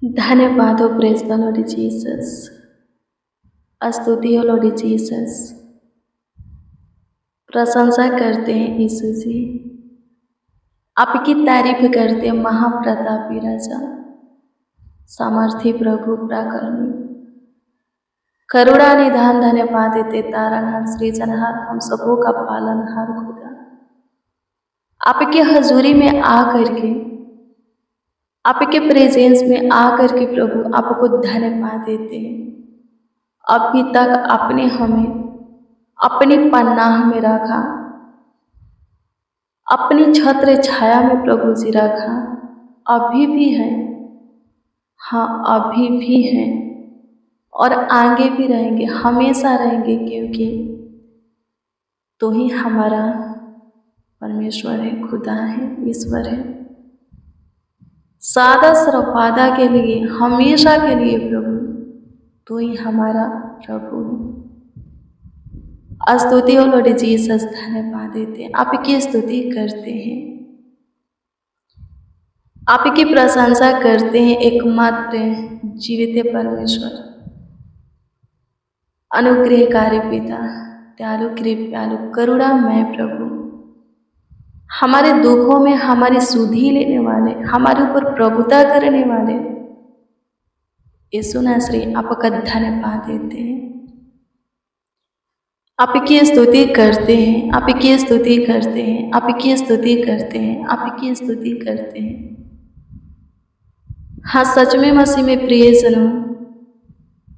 धन्यवाद हो, praise the Lord Jesus. स्तुति हो लॉर्ड जीसस। प्रशंसा करते हैं यीशु जी, आपकी तारीफ करते हैं महाप्रतापी राजा, सामर्थी प्रभु पराक्रमी, करुणा निधान, धन्यवाद देते तारणहार, सृजनहार, हम सबों का पालनहार खुदा। आपके हजूरी में आ करके, आपके प्रेजेंस में आ करके प्रभु आपको धन्यवाद देते हैं। अभी तक आपने हमें अपनी पनाह में रखा, अपनी छत्र छाया में प्रभु जी रखा। अभी भी है, हाँ अभी भी हैं और आगे भी रहेंगे, हमेशा रहेंगे, क्योंकि तो ही हमारा परमेश्वर है, खुदा है, ईश्वर है। सदा सर्वदा के लिए, हमेशा के लिए प्रभु तो ही हमारा प्रभु है। स्तुति हो लॉर्ड जीसस, धन्यवाद देते हैं, आपकी स्तुति करते हैं, आपकी प्रशंसा करते हैं। एकमात्र जीवित परमेश्वर, अनुग्रहकारी पिता, दयालु कृपालु करुणामय प्रभु, हमारे दुखों में हमारी सुधि लेने वाले, हमारे ऊपर प्रभुता करने वाले यीशु नासरी, आपका धन्यवाद देते हैं, आपकी स्तुति करते हैं, आपकी स्तुति करते हैं, आपकी स्तुति करते हैं, आपकी स्तुति करते हैं। हाँ सच में मसीह में प्रियजनों,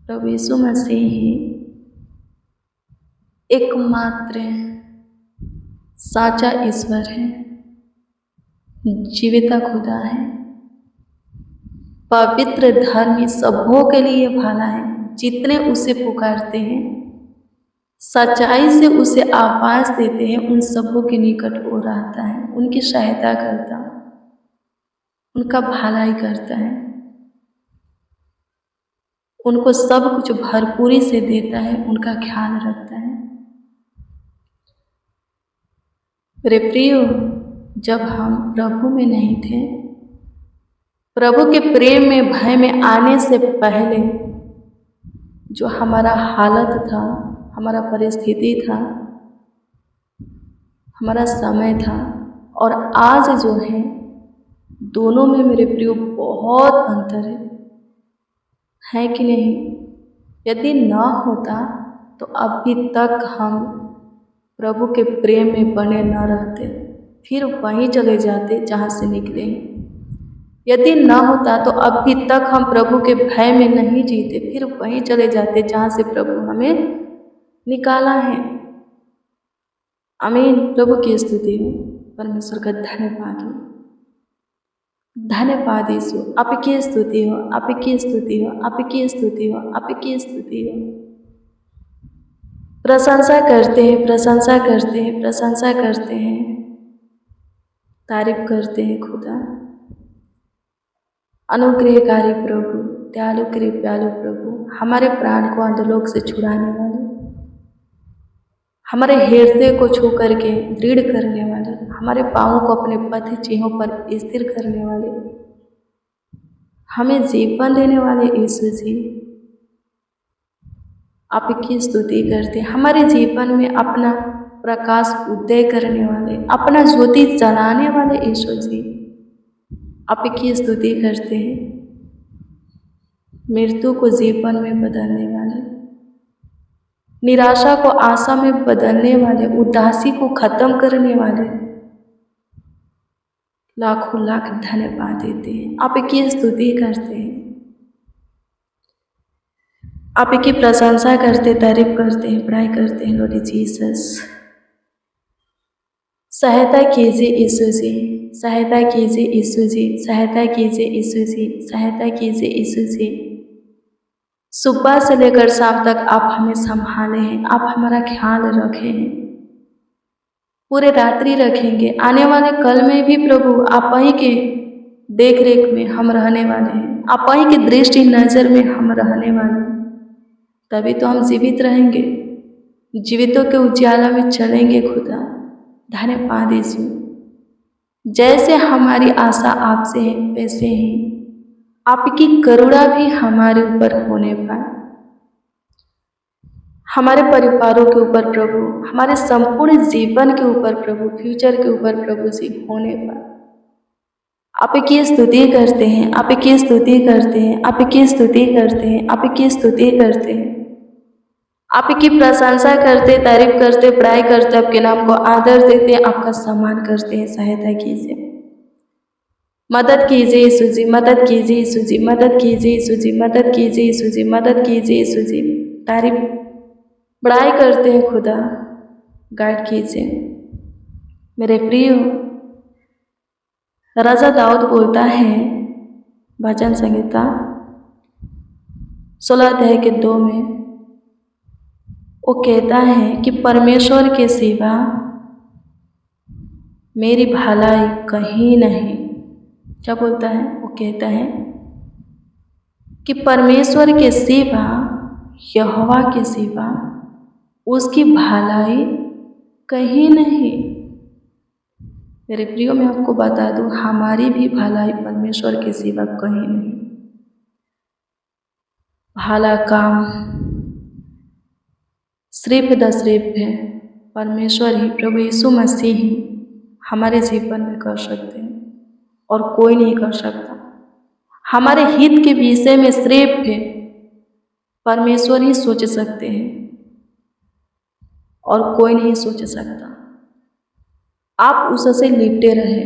प्रभु यीशु मसीह ही एकमात्र साचा ईश्वर है, जीविता खुदा है, पवित्र धर्मी, सबों के लिए भला है। जितने उसे पुकारते हैं, सच्चाई से उसे आवाज देते हैं, उन सबों के निकट वो रहता है, उनकी सहायता करता, उनका भलाई करता है, उनको सब कुछ भरपूरी से देता है, उनका ख्याल रखता है। मेरे प्रियो, जब हम प्रभु में नहीं थे, प्रभु के प्रेम में भय में आने से पहले जो हमारा हालत था, हमारा परिस्थिति था, हमारा समय था, और आज जो है, दोनों में मेरे प्रियो बहुत अंतर है कि नहीं? यदि ना होता तो अभी तक हम प्रभु के प्रेम में बने न रहते, फिर वहीं चले जाते जहाँ से निकले हैं। यदि ना होता तो अभी तक हम प्रभु के भय में नहीं जीते, फिर वहीं चले जाते जहाँ से प्रभु हमें निकाला है। आमीन। प्रभु की स्तुति हो, परमेश्वर का धन्यवाद हो, धन्यवाद यीशु, आपकी स्तुति हो, आपकी स्तुति हो, आपकी स्तुति हो, आपकी स्तुति हो। प्रशंसा करते हैं, प्रशंसा करते हैं, प्रशंसा करते हैं, तारीफ करते हैं खुदा। अनुग्रहकारी प्रभु, दयालु कृपालु प्रभु, हमारे प्राण को अधोलोक से छुड़ाने वाले, हमारे हृदय को छू करके दृढ़ करने वाले, हमारे पाँवों को अपने पथ चिन्हों पर स्थिर करने वाले, हमें जीवन देने वाले यीशु जी, आपकी स्तुति करते हैं। हमारे जीवन में अपना प्रकाश उदय करने वाले, अपना ज्योति जलाने वाले यीशु जी, आपकी स्तुति करते हैं। मृत्यु को जीवन में बदलने वाले, निराशा को आशा में बदलने वाले, उदासी को खत्म करने वाले, लाखों लाख धन्यवाद देते हैं, आपकी स्तुति करते हैं, आपकी प्रशंसा करते, तारीफ करते हैं, बड़ाई करते हैं। लॉर्ड जीसस, सहायता कीजिए यीशु जी, सहायता कीजिए यीशु जी, सहायता कीजिए यीशु जी, सहायता कीजिए यीशु जी। सुबह से लेकर शाम तक आप हमें संभाले हैं, आप हमारा ख्याल रखे हैं, पूरे रात्रि रखेंगे। आने वाले कल में भी प्रभु आप ही के देख रेख में हम रहने वाले हैं, आप ही की दृष्टि नज़र में हम रहने वाले हैं। तभी तो हम जीवित रहेंगे, जीवितों के उजाला में चलेंगे खुदा। धन्यवाद यीशु, जैसे हमारी आशा आपसे है वैसे ही आपकी करुणा भी हमारे ऊपर होने पाए, हमारे परिवारों के ऊपर प्रभु, हमारे संपूर्ण जीवन के ऊपर प्रभु, फ्यूचर के ऊपर प्रभु जी होने पाए। आपकी स्तुति करते हैं, आपकी स्तुति करते हैं, आपकी स्तुति करते हैं, आपकी स्तुति करते हैं, आपकी प्रशंसा करते, तारीफ करते, बड़ाई करते, आपके नाम को आदर देते, आपका सम्मान करते हैं। सहायता कीजिए, मदद कीजिए यीशु जी, मदद कीजिए यीशु जी, मदद कीजिए यीशु जी, मदद कीजिए यीशु जी, मदद कीजिए यीशु जी। तारीफ बड़ाई करते हैं खुदा, गाइड कीजिए। मेरे प्रिय राजा दाऊद बोलता है भजन संहिता 16:2 में, वो कहता है कि परमेश्वर के सिवा मेरी भलाई कहीं नहीं। क्या बोलता है? वो कहता है कि परमेश्वर के सिवा, यहोवा के सिवा उसकी भलाई कहीं नहीं। मेरे प्रियो, मैं आपको बता दूं, हमारी भी भलाई परमेश्वर के सिवा कहीं नहीं। भला काम सिर्फ द सिर्फ है परमेश्वर ही, प्रभु यीशु मसीह ही हमारे जीवन में कर सकते हैं और कोई नहीं कर सकता। हमारे हित के विषय में सिर्फ है परमेश्वर ही सोच सकते हैं और कोई नहीं सोच सकता। आप उससे लिपटे रहे,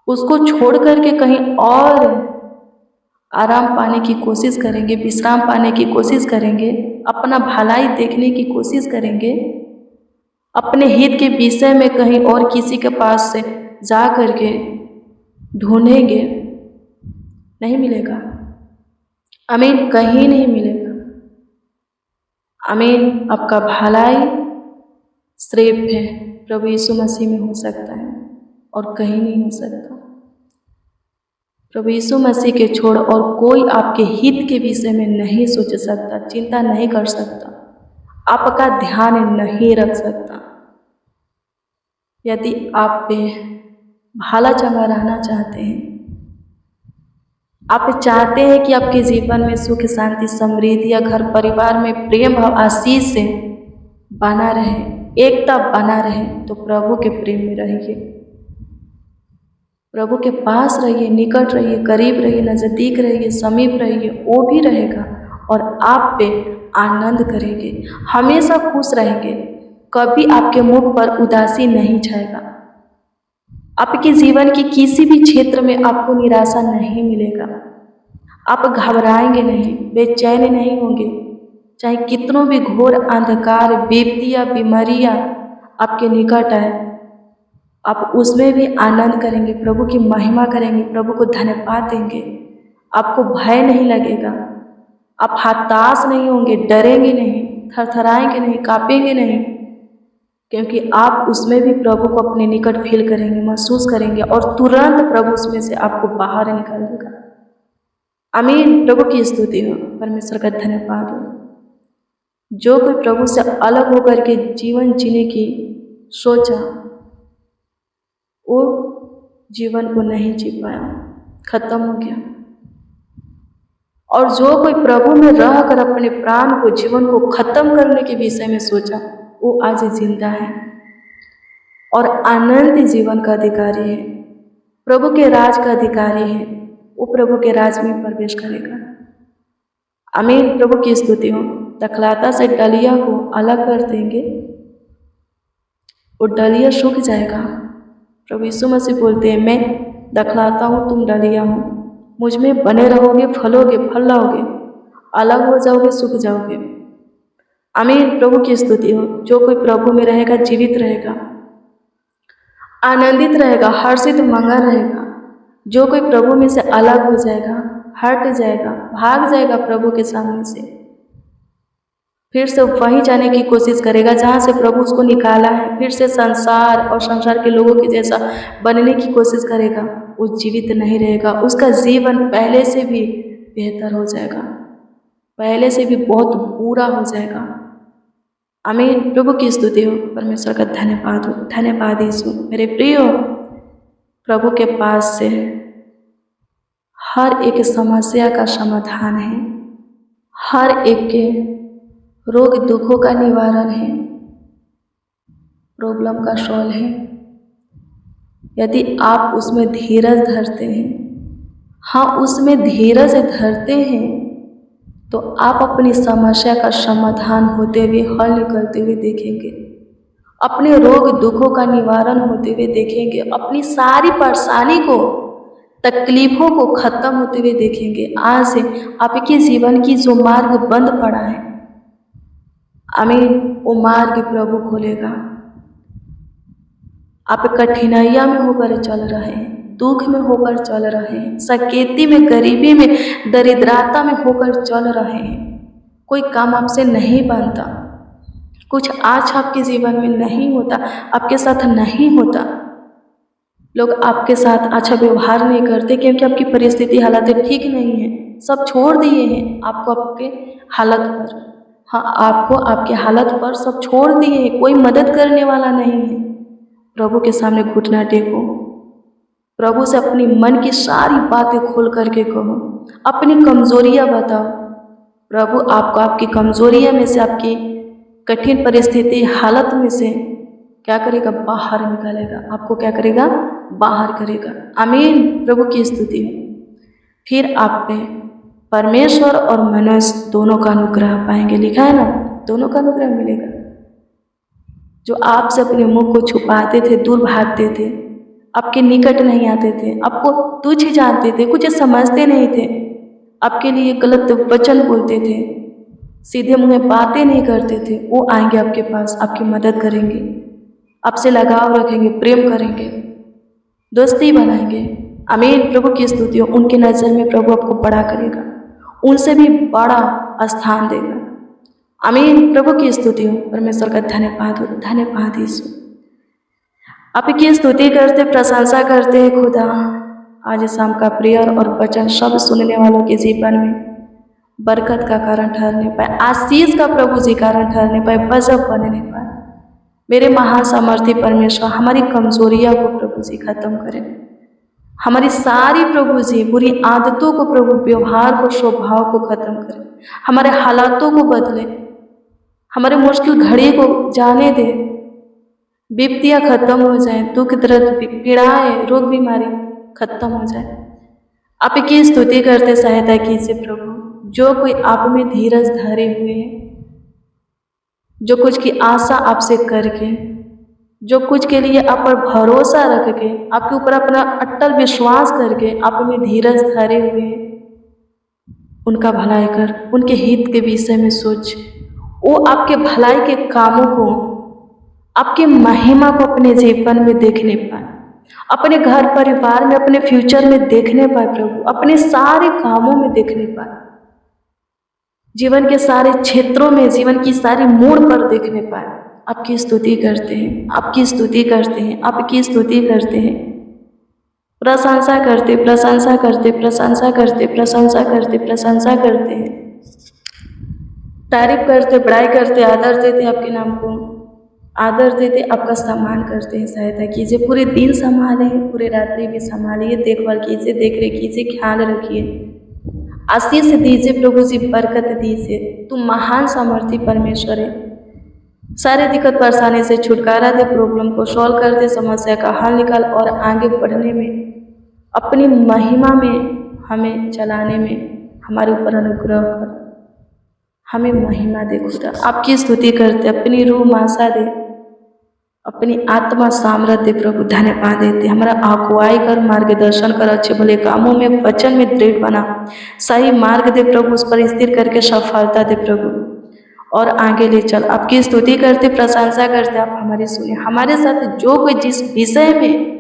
उसको छोड़ करके कहीं और आराम पाने की कोशिश करेंगे, विश्राम पाने की कोशिश करेंगे, अपना भलाई देखने की कोशिश करेंगे, अपने हित के विषय में कहीं और किसी के पास से जा करके ढूंढेंगे, नहीं मिलेगा। आमीन, कहीं नहीं मिलेगा। आमीन। आपका भलाई सिर्फ है प्रभु यीशु मसीह में हो सकता है और कहीं नहीं हो सकता। प्रभु यीशु मसीह के छोड़ और कोई आपके हित के विषय में नहीं सोच सकता, चिंता नहीं कर सकता, आपका ध्यान नहीं रख सकता। यदि आप पे भला चंगा रहना चाहते हैं, आप चाहते हैं कि आपके जीवन में सुख शांति समृद्धि या घर परिवार में प्रेम भाव आशीष से बना रहे, एकता बना रहे, तो प्रभु के प्रेम में रहिए, प्रभु के पास रहिए, निकट रहिए, करीब रहिए, नज़दीक रहिए, समीप रहिए, वो भी रहेगा और आप पे आनंद करेंगे, हमेशा खुश रहेंगे। कभी आपके मुख पर उदासी नहीं छाएगा। आपके जीवन की किसी भी क्षेत्र में आपको निराशा नहीं मिलेगा। आप घबराएंगे नहीं, बेचैन नहीं होंगे। चाहे कितनों भी घोर अंधकार, विपत्तियाँ, बीमारियाँ आपके निकट आए, आप उसमें भी आनंद करेंगे, प्रभु की महिमा करेंगे, प्रभु को धन्यवाद देंगे। आपको भय नहीं लगेगा, आप हताश नहीं होंगे, डरेंगे नहीं, थरथराएंगे नहीं, कांपेंगे नहीं, क्योंकि आप उसमें भी प्रभु को अपने निकट फील करेंगे, महसूस करेंगे और तुरंत प्रभु उसमें से आपको बाहर निकाल देगा। आमीन। प्रभु की स्तुति हो, परमेश्वर का धन्यवाद हो। जो कोई प्रभु से अलग होकर के जीवन जीने की सोचा, वो जीवन को नहीं जी पाया, खत्म हो गया। और जो कोई प्रभु में रहकर अपने प्राण को, जीवन को खत्म करने के विषय में सोचा, वो आज जिंदा है और आनंद जीवन का अधिकारी है, प्रभु के राज का अधिकारी है। वो प्रभु के राज में प्रवेश करेगा। आमीन। प्रभु की स्तुति हो। दखलाता से डलिया को अलग कर देंगे, वो डलिया सूख जाएगा। प्रभु यीशु मसीह बोलते हैं, मैं दखलाता हूँ, तुम डलिया हो, मुझ में बने रहोगे, फलोगे, फल लाओगे, अलग हो जाओगे, सूख जाओगे। आमीन। प्रभु की स्तुति हो। जो कोई प्रभु में रहेगा, जीवित रहेगा, आनंदित रहेगा, हर्षित मंगा रहेगा। जो कोई प्रभु में से अलग हो जाएगा, हट जाएगा, भाग जाएगा प्रभु के सामने से, फिर से वहीं जाने की कोशिश करेगा जहाँ से प्रभु उसको निकाला है, फिर से संसार और संसार के लोगों के जैसा बनने की कोशिश करेगा, वो जीवित नहीं रहेगा। उसका जीवन पहले से भी बेहतर हो जाएगा, पहले से भी बहुत बुरा हो जाएगा। आमीन। प्रभु की स्तुति हो, परमेश्वर का धन्यवाद हो। धन्यवाद यीशु। मेरे प्रियो, प्रभु के पास से हर एक समस्या का समाधान है, हर एक के रोग दुखों का निवारण है, प्रॉब्लम का सॉल्व है। यदि आप उसमें धीरज धरते हैं, हाँ उसमें धीरज धरते हैं, तो आप अपनी समस्या का समाधान होते हुए, हल निकलते हुए देखेंगे, अपने रोग दुखों का निवारण होते हुए देखेंगे, अपनी सारी परेशानी को, तकलीफों को खत्म होते हुए देखेंगे। आज से आपके जीवन की जो मार्ग बंद पड़ा है, आमीन, वो मार्ग प्रभु खोलेगा। आप कठिनाइयाँ में होकर चल रहे हैं, दुख में होकर चल रहे हैं, सकेती में, गरीबी में, दरिद्रता में होकर चल रहे हैं, कोई काम आपसे नहीं बनता, कुछ आज आपके जीवन में नहीं होता, आपके साथ नहीं होता, लोग आपके साथ अच्छा व्यवहार नहीं करते क्योंकि आपकी परिस्थिति हालातें ठीक नहीं है, सब छोड़ दिए हैं आपको आपके हालत पर, हाँ आपको आपके हालत पर सब छोड़ दिए हैं, कोई मदद करने वाला नहीं है। प्रभु के सामने घुटना टेको, प्रभु से अपनी मन की सारी बातें खोल करके कहो, अपनी कमजोरियां बताओ। प्रभु आपको आपकी कमजोरियां में से, आपकी कठिन परिस्थिति हालत में से क्या करेगा, बाहर निकालेगा, आपको क्या करेगा, बाहर करेगा। आमीन, प्रभु की स्तुति हो। फिर आप पे परमेश्वर और मनुष्य दोनों का अनुग्रह पाएंगे, लिखा है ना, दोनों का अनुग्रह मिलेगा। जो आपसे अपने मुंह को छुपाते थे, दूर भागते थे, आपके निकट नहीं आते थे, आपको तुच्छ जानते थे, कुछ समझते नहीं थे, आपके लिए गलत वचन बोलते थे, सीधे मुंह में बातें नहीं करते थे, वो आएंगे आपके पास, आपकी मदद करेंगे, आपसे लगाव रखेंगे, प्रेम करेंगे, दोस्ती बनाएंगे। आमीन, प्रभु की स्तुति हो। उनके नज़र में प्रभु आपको बड़ा करेगा, उनसे भी बड़ा स्थान देगा। आमीन, प्रभु की स्तुति हो। परमेश्वर का धन्यवाद हो, धन्यवाद यीशु। आपकी स्तुति करते, प्रशंसा करते हैं खुदा। आज शाम का प्रेयर और वचन सब सुनने वालों के जीवन में बरकत का कारण ठहरने पाए, आशीष का प्रभु जी कारण ठहरने पाए, वजह बनने पाए। मेरे महान सामर्थी परमेश्वर हमारी कमजोरियां को प्रभु जी खत्म करें, हमारी सारी प्रभु जी बुरी आदतों को, प्रभु व्यवहार को, स्वभाव को खत्म करें, हमारे हालातों को बदले, हमारे मुश्किल घड़ी को जाने दे, विपत्तियाँ खत्म हो जाए, दुख दर्द पीड़ाएं, रोग बीमारी खत्म हो जाए। आपकी स्तुति करते सहायता कीजिए प्रभु। जो कोई आप में धीरज धरे हुए हैं, जो कुछ की आशा आपसे करके, जो कुछ के लिए आप पर भरोसा रख के, आपके ऊपर अपना अटल विश्वास करके आप में धीरज धरे हुए हैं, उनका भलाई कर, उनके हित के विषय में सोच, वो आपके भलाई के कामों को, आपकी महिमा को अपने जीवन में देखने पाए, अपने घर परिवार में, अपने फ्यूचर में देखने पाए प्रभु, अपने सारे कामों में देखने पाए, जीवन के सारे क्षेत्रों में, जीवन की सारी मोड़ पर देखने पाए। आपकी स्तुति करते हैं, आपकी स्तुति करते हैं, आपकी स्तुति करते हैं, प्रशंसा करते, प्रशंसा करते, प्रशंसा करते, प्रशंसा करते, प्रशंसा करते हैं, तारीफ करते, बड़ाई करते, आदर देते, आपके नाम को आदर देते, आपका सम्मान करते हैं। सहायता कीजिए, पूरे दिन संभालिए, पूरे रात्रि भी संभालिए, देखभाल कीजिए, देख रेख कीजिए, ख्याल रखिए, आशीष दीजिए प्रभु जी, बरकत दीजिए। तुम महान सामर्थी परमेश्वर है। सारे दिक्कत परेशानी से छुटकारा दे, प्रॉब्लम को सॉल्व कर दे, समस्या का हल निकाल, और आगे बढ़ने में, अपनी महिमा में हमें चलाने में हमारे ऊपर अनुग्रह कर, हमें महिमा दे खुदा। आपकी स्तुति करते, अपनी रूह मासा दे, अपनी आत्मा सामर्थ्य दे प्रभु, धन्यवाद देते। हमारा अगुवाई कर, मार्गदर्शन कर, अच्छे भले कामों में, वचन में दृढ़ बना, सही मार्ग दे प्रभु, उस पर स्थिर करके सफलता दे प्रभु, और आगे ले चल। आपकी स्तुति करते, प्रशंसा करते, आप हमारी सुने, हमारे साथ जो कोई जिस विषय में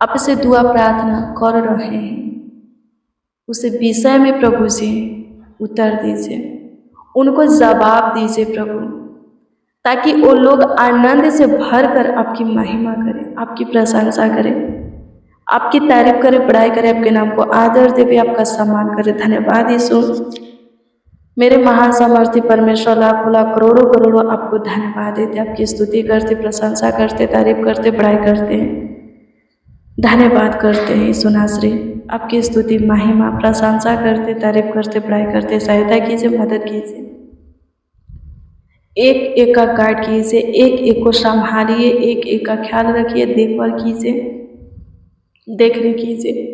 आपसे दुआ प्रार्थना कर रहे हैं, उस विषय में प्रभु से उत्तर दीजिए, उनको जवाब दीजिए प्रभु, ताकि वो लोग आनंद से भर कर आपकी महिमा करें, आपकी प्रशंसा करें, आपकी तारीफ करें, बड़ाई करें, आपके नाम को आदर देवे, आपका सम्मान करें। धन्यवाद यीशु, मेरे महान सामर्थ्य परमेश्वर, लाखों लाख करोड़ों करोड़ों आपको धन्यवाद देते, आपकी स्तुति करते, प्रशंसा करते, तारीफ करते, बड़ाई करते हैं, धन्यवाद करते हैं यीशु नासरी। आपकी स्तुति महिमा प्रशंसा करते, तारीफ करते, बड़ाई करते। सहायता कीजिए, मदद कीजिए, एक एक का गाइड कीजिए, एक एक को संभालिए, एक एक का ख्याल रखिए, देखभाल कीजिए, देखरेख कीजिए।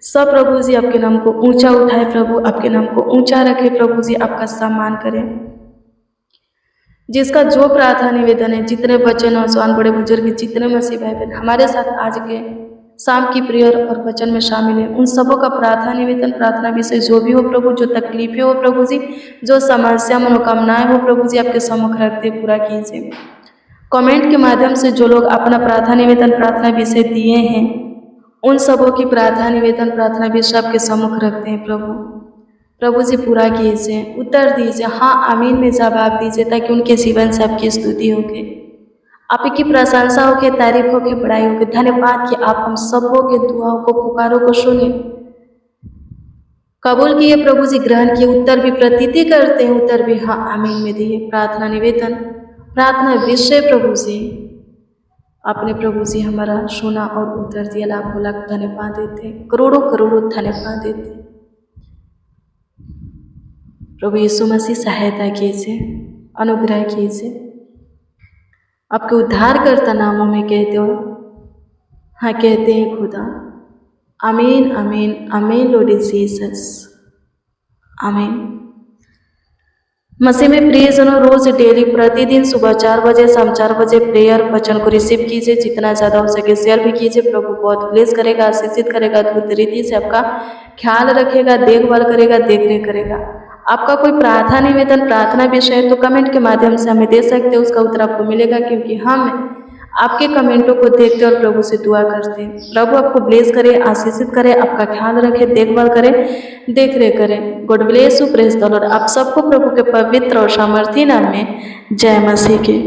सब प्रभु जी आपके नाम को ऊंचा उठाए, प्रभु आपके नाम को ऊंचा रखे, प्रभु जी आपका सम्मान करें। जिसका जो प्रार्थना निवेदन है, जितने बच्चे नौजवान बड़े बुजुर्ग जितने मसीह भाई बहन हमारे साथ आज के शाम की प्रेयर और वचन में शामिल है, उन सबों का प्रार्थना निवेदन, प्रार्थना विषय जो भी हो प्रभु, जो तकलीफें हो प्रभु जी, जो समस्या मनोकामनाएं हो प्रभु जी, आपके सम्मुख रखते पूरा कीजिए। कमेंट के माध्यम से जो लोग अपना प्रार्थना निवेदन, प्रार्थना विषय दिए हैं, उन सबों की प्रार्थना निवेदन, प्रार्थना विषय आपके सम्मुख रखते हैं प्रभु। प्रभु जी पूरा कीजिए, उत्तर दीजिए, हाँ आमीन में जवाब दीजिए, ताकि उनके जीवन से आपकी स्तुति होगी, आपकी प्रशंसा होगी, तारीफ होगी, बड़ाई होगी। धन्यवाद कि आप हम सबों के दुआओं को, पुकारों को सुने, कबूल किए प्रभु जी, ग्रहण किए, उत्तर भी प्रतीति करते हैं, उत्तर भी हाँ आमीन में दिए। प्रार्थना निवेदन, प्रार्थना विषय प्रभु जी आपने प्रभु जी हमारा सुना और उत्तर दिया। लाखों लाख धन्यवाद देते, करोड़ों करोड़ों धन्यवाद देते। प्रभु यीशु मसीह सहायता कीजिए, अनुग्रह कीजिए, आपके उद्धारकर्ता नामों में कहते हो, हाँ कहते हैं खुदा, आमीन आमीन आमीन लॉर्ड जीसस, आमीन। मसीह में प्रियजनों, रोज डेली प्रतिदिन सुबह 4 बजे, शाम 4 बजे प्रेयर वचन को रिसीव कीजिए, जितना ज़्यादा हो सके शेयर भी कीजिए। प्रभु बहुत ब्लेस करेगा, आशीषित करेगा, अद्भुत रीति से आपका ख्याल रखेगा, देखभाल करेगा, देखरेख करेगा। आपका कोई प्रार्थना निवेदन, प्रार्थना विषय है तो कमेंट के माध्यम से हमें दे सकते हैं, उसका उत्तर आपको मिलेगा, क्योंकि हम आपके कमेंटों को देखते और प्रभु से दुआ करते हैं। प्रभु आपको ब्लेस करे, आशीषित करे, आपका ख्याल रखे, देखभाल करे, देखरेख करें। God bless you, praise the Lord. आप सबको प्रभु के पवित्र और सामर्थी नाम में जय मसीह की।